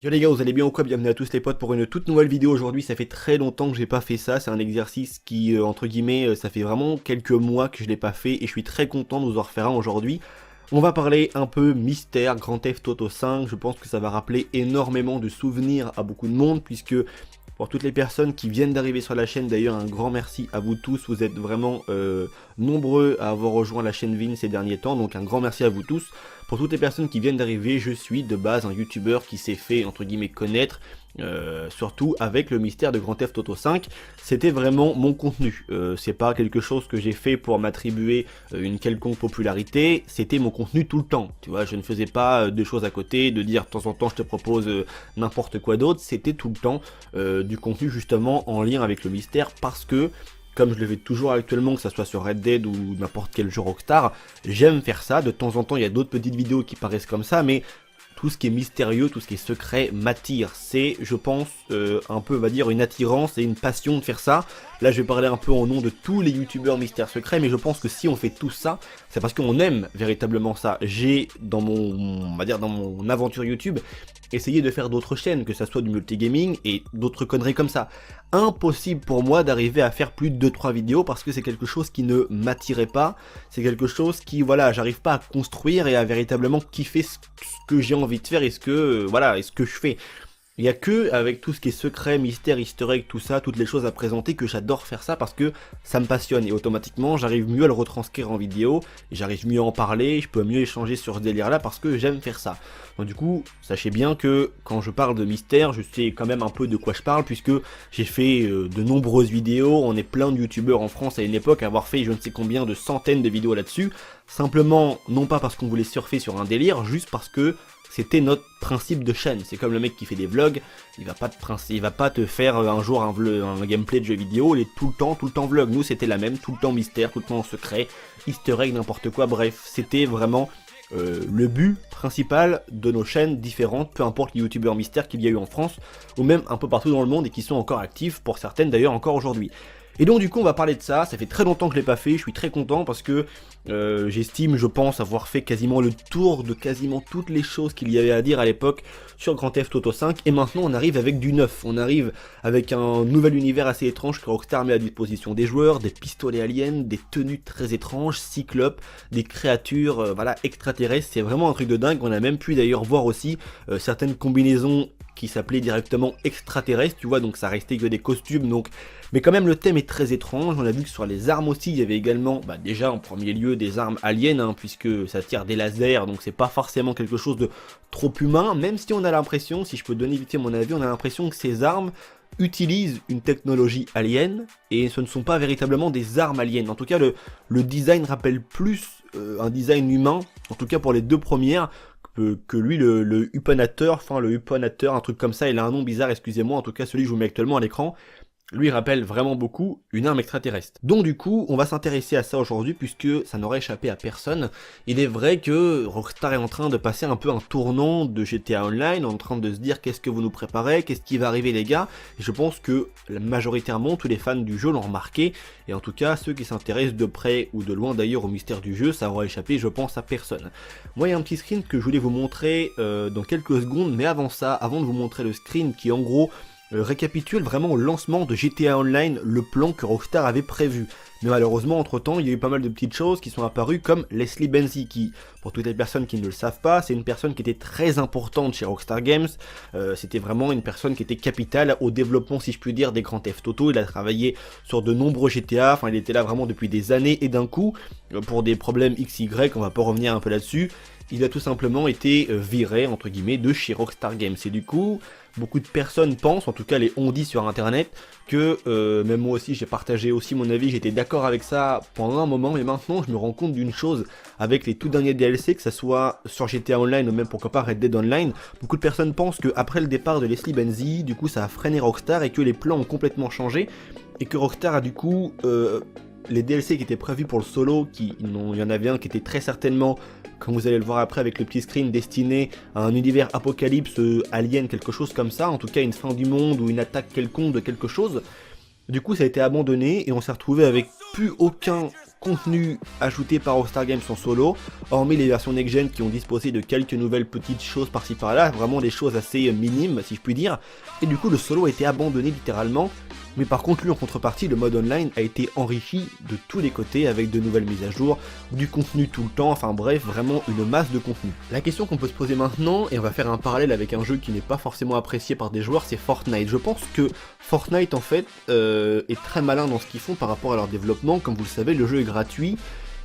Yo les gars, vous allez bien ou quoi? Bienvenue à tous les potes pour une toute nouvelle vidéo aujourd'hui. Ça fait très longtemps que j'ai pas fait ça, c'est un exercice qui, entre guillemets, ça fait vraiment quelques mois que je l'ai pas fait et je suis très content de vous en refaire un aujourd'hui. On va parler un peu mystère, Grand Theft Auto 5, je pense que ça va rappeler énormément de souvenirs à beaucoup de monde puisque pour toutes les personnes qui viennent d'arriver sur la chaîne, d'ailleurs un grand merci à vous tous, vous êtes vraiment nombreux à avoir rejoint la chaîne Vin ces derniers temps, donc un grand merci à vous tous. Pour toutes les personnes qui viennent d'arriver, je suis de base un youtubeur qui s'est fait entre guillemets connaître, surtout avec le mystère de Grand Theft Auto 5, c'était vraiment mon contenu, c'est pas quelque chose que j'ai fait pour m'attribuer une quelconque popularité, c'était mon contenu tout le temps, tu vois, je ne faisais pas de choses à côté, de dire de temps en temps je te propose n'importe quoi d'autre, c'était tout le temps du contenu justement en lien avec le mystère parce que comme je le fais toujours actuellement, que ce soit sur Red Dead ou n'importe quel jeu Rockstar, j'aime faire ça, de temps en temps il y a d'autres petites vidéos qui paraissent comme ça, mais tout ce qui est mystérieux, tout ce qui est secret m'attire. C'est, je pense, un peu, on va dire, une attirance et une passion de faire ça. Là, je vais parler un peu au nom de tous les youtubeurs mystères secrets, mais je pense que si on fait tout ça, c'est parce qu'on aime véritablement ça. J'ai, dans mon, on va dire, dans mon aventure YouTube, essayé de faire d'autres chaînes, que ça soit du multigaming et d'autres conneries comme ça. Impossible pour moi d'arriver à faire plus de 2-3 vidéos parce que c'est quelque chose qui ne m'attirait pas, c'est quelque chose qui, voilà, j'arrive pas à construire et à véritablement kiffer ce que j'ai envie de faire et ce que, voilà, et ce que je fais. Il n'y a que avec tout ce qui est secret, mystère, easter egg, tout ça, toutes les choses à présenter que j'adore faire ça parce que ça me passionne et automatiquement j'arrive mieux à le retranscrire en vidéo, j'arrive mieux à en parler, je peux mieux échanger sur ce délire là parce que j'aime faire ça. Donc du coup, sachez bien que quand je parle de mystère, je sais quand même un peu de quoi je parle puisque j'ai fait de nombreuses vidéos, on est plein de youtubeurs en France à une époque à avoir fait je ne sais combien de centaines de vidéos là-dessus, simplement non pas parce qu'on voulait surfer sur un délire, juste parce que c'était notre principe de chaîne. C'est comme le mec qui fait des vlogs, il va pas te faire un jour un gameplay de jeu vidéo, il est tout le temps vlog. Nous c'était la même, tout le temps mystère, tout le temps secret, easter egg, n'importe quoi, bref, c'était vraiment le but principal de nos chaînes différentes, peu importe les youtubeurs mystères qu'il y a eu en France, ou même un peu partout dans le monde et qui sont encore actifs, pour certaines d'ailleurs encore aujourd'hui. Et donc du coup on va parler de ça, ça fait très longtemps que je l'ai pas fait, je suis très content parce que j'estime, je pense, avoir fait quasiment le tour de quasiment toutes les choses qu'il y avait à dire à l'époque sur Grand Theft Auto 5, et maintenant on arrive avec du neuf, on arrive avec un nouvel univers assez étrange que Rockstar met à disposition des joueurs, des pistolets aliens, des tenues très étranges, cyclopes, des créatures voilà, extraterrestres, c'est vraiment un truc de dingue, on a même pu d'ailleurs voir aussi certaines combinaisons qui s'appelaient directement extraterrestres, tu vois, donc ça restait que des costumes, donc mais quand même le thème est très étrange. On a vu que sur les armes aussi, il y avait également, déjà en premier lieu, des armes aliens, hein, puisque ça tire des lasers, donc c'est pas forcément quelque chose de trop humain, même si on a l'impression, si je peux donner vite mon avis, on a l'impression que ces armes utilisent une technologie alien, et ce ne sont pas véritablement des armes aliens. En tout cas, le design rappelle plus un design humain, en tout cas pour les deux premières, que lui, le Upanator, enfin le Upanator, un truc comme ça, il a un nom bizarre, excusez-moi, en tout cas celui que je vous mets actuellement à l'écran, lui rappelle vraiment beaucoup une arme extraterrestre. Donc du coup, on va s'intéresser à ça aujourd'hui puisque ça n'aurait échappé à personne. Il est vrai que Rockstar est en train de passer un peu un tournant de GTA Online, en train de se dire qu'est-ce que vous nous préparez, qu'est-ce qui va arriver les gars. Et je pense que majoritairement tous les fans du jeu l'ont remarqué, et en tout cas ceux qui s'intéressent de près ou de loin d'ailleurs au mystère du jeu, ça aura échappé je pense à personne. Moi il y a un petit screen que je voulais vous montrer dans quelques secondes, mais avant ça, avant de vous montrer le screen qui en gros récapitule vraiment au lancement de GTA Online le plan que Rockstar avait prévu. Mais malheureusement, entre temps, il y a eu pas mal de petites choses qui sont apparues comme Leslie Benzies, qui, pour toutes les personnes qui ne le savent pas, c'est une personne qui était très importante chez Rockstar Games. C'était vraiment une personne qui était capitale au développement, si je puis dire, des Grand Theft Auto. Il a travaillé sur de nombreux GTA, enfin il était là vraiment depuis des années, et d'un coup, pour des problèmes XY, on va pas revenir un peu là-dessus, il a tout simplement été viré, entre guillemets, de chez Rockstar Games. Et du coup, beaucoup de personnes pensent, en tout cas les on dit sur internet, que même moi aussi j'ai partagé aussi mon avis, j'étais d'accord avec ça pendant un moment, mais maintenant je me rends compte d'une chose, avec les tout derniers DLC, que ça soit sur GTA Online ou même pourquoi pas Red Dead Online, beaucoup de personnes pensent qu'après le départ de Leslie Benzies, du coup ça a freiné Rockstar et que les plans ont complètement changé, et que Rockstar a du coup... les DLC qui étaient prévus pour le solo, il y en avait un qui était très certainement, comme vous allez le voir après avec le petit screen, destiné à un univers apocalypse, alien, quelque chose comme ça, en tout cas une fin du monde ou une attaque quelconque de quelque chose. Du coup ça a été abandonné et on s'est retrouvé avec plus aucun contenu ajouté par Rockstar Games en solo, hormis les versions next-gen qui ont disposé de quelques nouvelles petites choses par-ci par-là, vraiment des choses assez minimes si je puis dire, et du coup le solo a été abandonné littéralement, mais par contre lui en contrepartie le mode online a été enrichi de tous les côtés avec de nouvelles mises à jour, du contenu tout le temps, enfin bref vraiment une masse de contenu. La question qu'on peut se poser maintenant, et on va faire un parallèle avec un jeu qui n'est pas forcément apprécié par des joueurs, c'est Fortnite. Je pense que Fortnite en fait est très malin dans ce qu'ils font par rapport à leur développement, comme vous le savez le jeu est gratuit,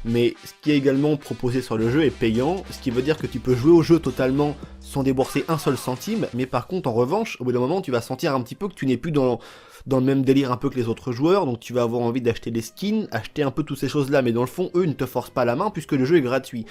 mais ce qui est également proposé sur le jeu est payant, ce qui veut dire que tu peux jouer au jeu totalement sans débourser un seul centime, mais par contre en revanche, au bout d'un moment tu vas sentir un petit peu que tu n'es plus dans le même délire un peu que les autres joueurs, donc tu vas avoir envie d'acheter des skins, acheter un peu toutes ces choses là, mais dans le fond eux ne te forcent pas la main puisque le jeu est gratuit.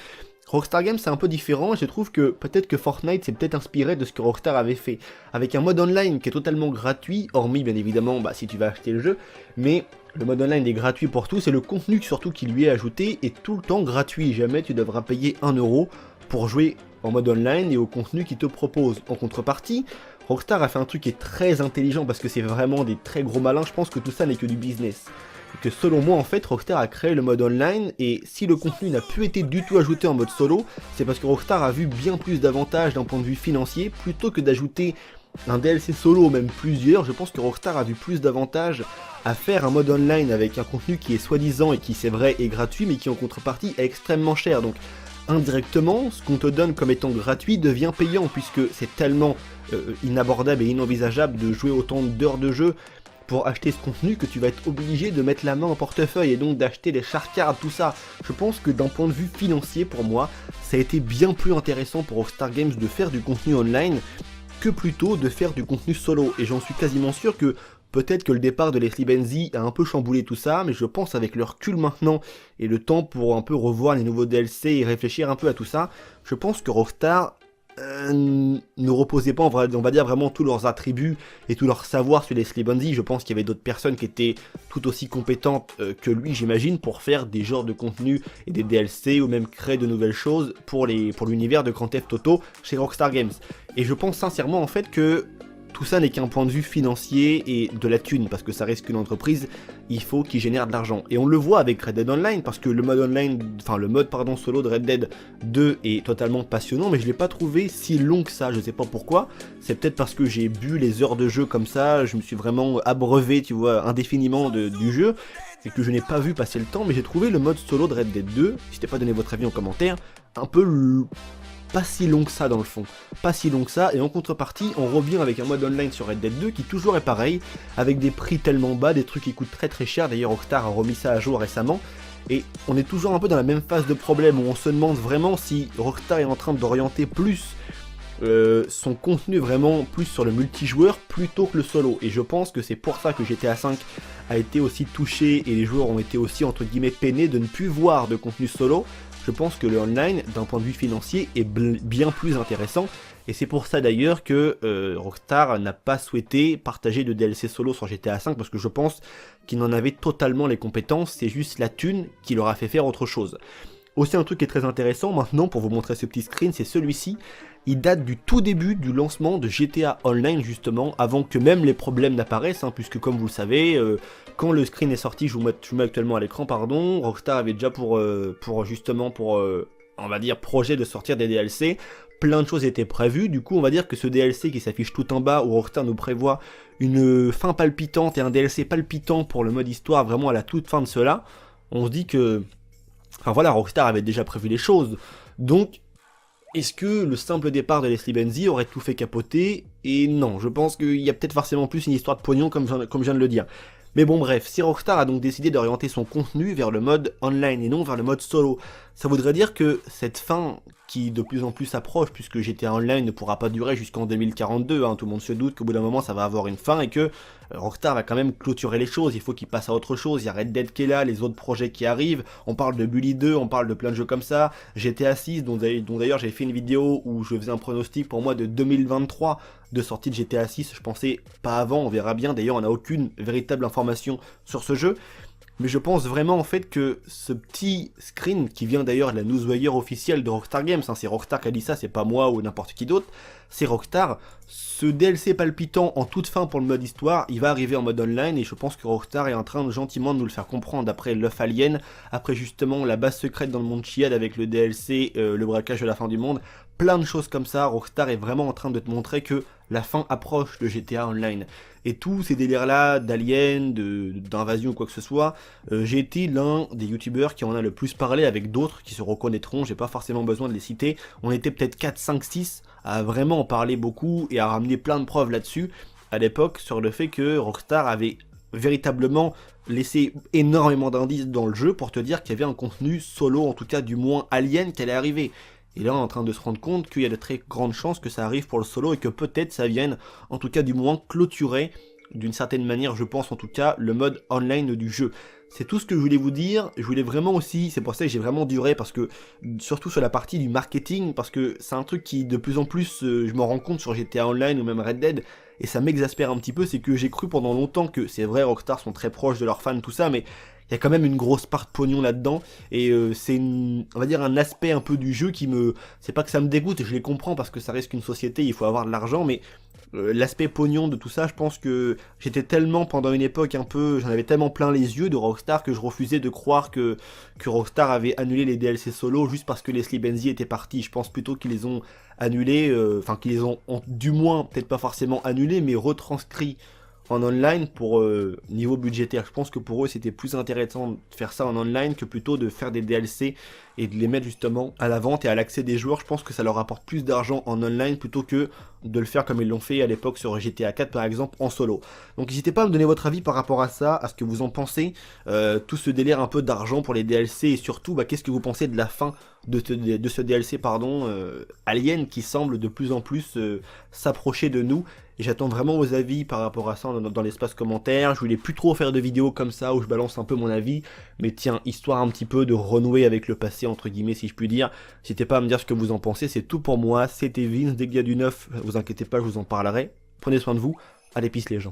Rockstar Games c'est un peu différent et je trouve que peut-être que Fortnite s'est peut-être inspiré de ce que Rockstar avait fait, avec un mode online qui est totalement gratuit, hormis bien évidemment si tu vas acheter le jeu, mais le mode online est gratuit pour tous et le contenu surtout qui lui est ajouté est tout le temps gratuit, jamais tu devras payer 1€ pour jouer en mode online et au contenu qu'il te propose. En contrepartie, Rockstar a fait un truc qui est très intelligent parce que c'est vraiment des très gros malins, je pense que tout ça n'est que du business. Et que selon moi en fait Rockstar a créé le mode online et si le contenu n'a plus été du tout ajouté en mode solo, c'est parce que Rockstar a vu bien plus d'avantages d'un point de vue financier plutôt que d'ajouter un DLC solo, même plusieurs. Je pense que Rockstar a vu plus d'avantages à faire un mode online avec un contenu qui est soi-disant et qui c'est vrai est gratuit mais qui en contrepartie est extrêmement cher. Donc indirectement, ce qu'on te donne comme étant gratuit devient payant puisque c'est tellement inabordable et inenvisageable de jouer autant d'heures de jeu pour acheter ce contenu que tu vas être obligé de mettre la main au portefeuille et donc d'acheter les charcards, tout ça. Je pense que d'un point de vue financier pour moi, ça a été bien plus intéressant pour Rockstar Games de faire du contenu online que plutôt de faire du contenu solo. Et j'en suis quasiment sûr que peut-être que le départ de Leslie Benzi a un peu chamboulé tout ça, mais je pense avec le recul maintenant et le temps pour un peu revoir les nouveaux DLC et réfléchir un peu à tout ça, je pense que Rockstar ne reposait pas, on va dire vraiment tous leurs attributs et tout leur savoir sur Leslie Benzi. Je pense qu'il y avait d'autres personnes qui étaient tout aussi compétentes que lui, j'imagine, pour faire des genres de contenus et des DLC ou même créer de nouvelles choses pour l'univers de Grand Theft Auto chez Rockstar Games. Et je pense sincèrement en fait que tout ça n'est qu'un point de vue financier et de la thune, parce que ça reste qu'une entreprise, il faut qu'il génère de l'argent. Et on le voit avec Red Dead Online, parce que le mode solo de Red Dead 2 est totalement passionnant, mais je l'ai pas trouvé si long que ça, je sais pas pourquoi. C'est peut-être parce que j'ai bu les heures de jeu comme ça, je me suis vraiment abreuvé, tu vois, indéfiniment du jeu, et que je n'ai pas vu passer le temps, mais j'ai trouvé le mode solo de Red Dead 2, n'hésitez pas à donner votre avis en commentaire, un peu pas si long que ça dans le fond, pas si long que ça, et en contrepartie, on revient avec un mode online sur Red Dead 2 qui toujours est pareil, avec des prix tellement bas, des trucs qui coûtent très très cher, d'ailleurs Rockstar a remis ça à jour récemment, et on est toujours un peu dans la même phase de problème, où on se demande vraiment si Rockstar est en train d'orienter plus son contenu vraiment plus sur le multijoueur plutôt que le solo, et je pense que c'est pour ça que GTA V a été aussi touché, et les joueurs ont été aussi entre guillemets peinés de ne plus voir de contenu solo. Je pense que le online, d'un point de vue financier, est bien plus intéressant. Et c'est pour ça d'ailleurs que Rockstar n'a pas souhaité partager de DLC solo sur GTA V, parce que je pense qu'il en avait totalement les compétences, c'est juste la thune qui leur a fait faire autre chose. Aussi un truc qui est très intéressant maintenant, pour vous montrer ce petit screen, c'est celui-ci. Il date du tout début du lancement de GTA Online justement, avant que même les problèmes n'apparaissent, puisque comme vous le savez, quand le screen est sorti, je vous mets actuellement à l'écran, pardon, Rockstar avait déjà on va dire, projet de sortir des DLC, plein de choses étaient prévues, du coup on va dire que ce DLC qui s'affiche tout en bas, où Rockstar nous prévoit une fin palpitante et un DLC palpitant pour le mode histoire, vraiment à la toute fin de cela, on se dit que, enfin voilà, Rockstar avait déjà prévu les choses, donc est-ce que le simple départ de Leslie Benzi aurait tout fait capoter? Et non, je pense qu'il y a peut-être forcément plus une histoire de pognon comme je viens de le dire. Mais bon bref, si Rockstar a donc décidé d'orienter son contenu vers le mode online et non vers le mode solo, ça voudrait dire que cette fin qui de plus en plus approche, puisque GTA Online ne pourra pas durer jusqu'en 2042, tout le monde se doute qu'au bout d'un moment ça va avoir une fin et que Rockstar va quand même clôturer les choses, il faut qu'il passe à autre chose, il y a Red Dead qui est là, les autres projets qui arrivent, on parle de Bully 2, on parle de plein de jeux comme ça, GTA 6, dont d'ailleurs j'ai fait une vidéo où je faisais un pronostic pour moi de 2023 de sortie de GTA 6, je pensais pas avant, on verra bien, d'ailleurs on n'a aucune véritable information sur ce jeu. Mais je pense vraiment en fait que ce petit screen, qui vient d'ailleurs de la newswire officielle de Rockstar Games, hein, c'est Rockstar qui a dit ça, c'est pas moi ou n'importe qui d'autre, c'est Rockstar, ce DLC palpitant en toute fin pour le mode histoire, il va arriver en mode online, et je pense que Rockstar est en train de gentiment de nous le faire comprendre après l'œuf alien, après justement la base secrète dans le monde Chiad avec le DLC, le braquage de la fin du monde, plein de choses comme ça. Rockstar est vraiment en train de te montrer que la fin approche de GTA Online. Et tous ces délires-là, d'aliens, d'invasion ou quoi que ce soit, j'ai été l'un des youtubeurs qui en a le plus parlé avec d'autres qui se reconnaîtront, j'ai pas forcément besoin de les citer. On était peut-être 4, 5, 6 à vraiment en parler beaucoup et à ramener plein de preuves là-dessus, à l'époque, sur le fait que Rockstar avait véritablement laissé énormément d'indices dans le jeu pour te dire qu'il y avait un contenu solo, en tout cas du moins alien, qui allait arriver. Et là, on est en train de se rendre compte qu'il y a de très grandes chances que ça arrive pour le solo et que peut-être ça vienne, en tout cas du moins, clôturer, d'une certaine manière, je pense en tout cas, le mode online du jeu. C'est tout ce que je voulais vous dire. Je voulais vraiment aussi, c'est pour ça que j'ai vraiment duré, parce que, surtout sur la partie du marketing, parce que c'est un truc qui, de plus en plus, je m'en rends compte sur GTA Online ou même Red Dead, et ça m'exaspère un petit peu, c'est que j'ai cru pendant longtemps que, c'est vrai, Rockstar sont très proches de leurs fans, tout ça, mais il y a quand même une grosse part de pognon là-dedans, et c'est, on va dire, un aspect un peu du jeu qui me... C'est pas que ça me dégoûte, je les comprends, parce que ça reste qu'une société, il faut avoir de l'argent, mais l'aspect pognon de tout ça, je pense que j'étais tellement, pendant une époque un peu, j'en avais tellement plein les yeux de Rockstar que je refusais de croire que Rockstar avait annulé les DLC solo juste parce que Leslie Benzi était parti. Je pense plutôt qu'ils les ont annulés, enfin qu'ils les ont du moins, peut-être pas forcément annulés, mais retranscrits en online pour niveau budgétaire. Je pense que pour eux c'était plus intéressant de faire ça en online que plutôt de faire des DLC et de les mettre justement à la vente et à l'accès des joueurs. Je pense que ça leur apporte plus d'argent en online plutôt que de le faire comme ils l'ont fait à l'époque sur GTA 4 par exemple en solo. Donc n'hésitez pas à me donner votre avis par rapport à ça, à ce que vous en pensez, tout ce délire un peu d'argent pour les DLC et surtout qu'est-ce que vous pensez de la fin de ce DLC pardon, Alien qui semble de plus en plus s'approcher de nous. Et j'attends vraiment vos avis par rapport à ça dans l'espace commentaire. Je voulais plus trop faire de vidéos comme ça où je balance un peu mon avis, mais tiens, histoire un petit peu de renouer avec le passé entre guillemets si je puis dire. N'hésitez pas à me dire ce que vous en pensez, c'est tout pour moi, c'était Vince, dès qu'il y a du neuf, vous inquiétez pas, je vous en parlerai. Prenez soin de vous, allez peace les gens.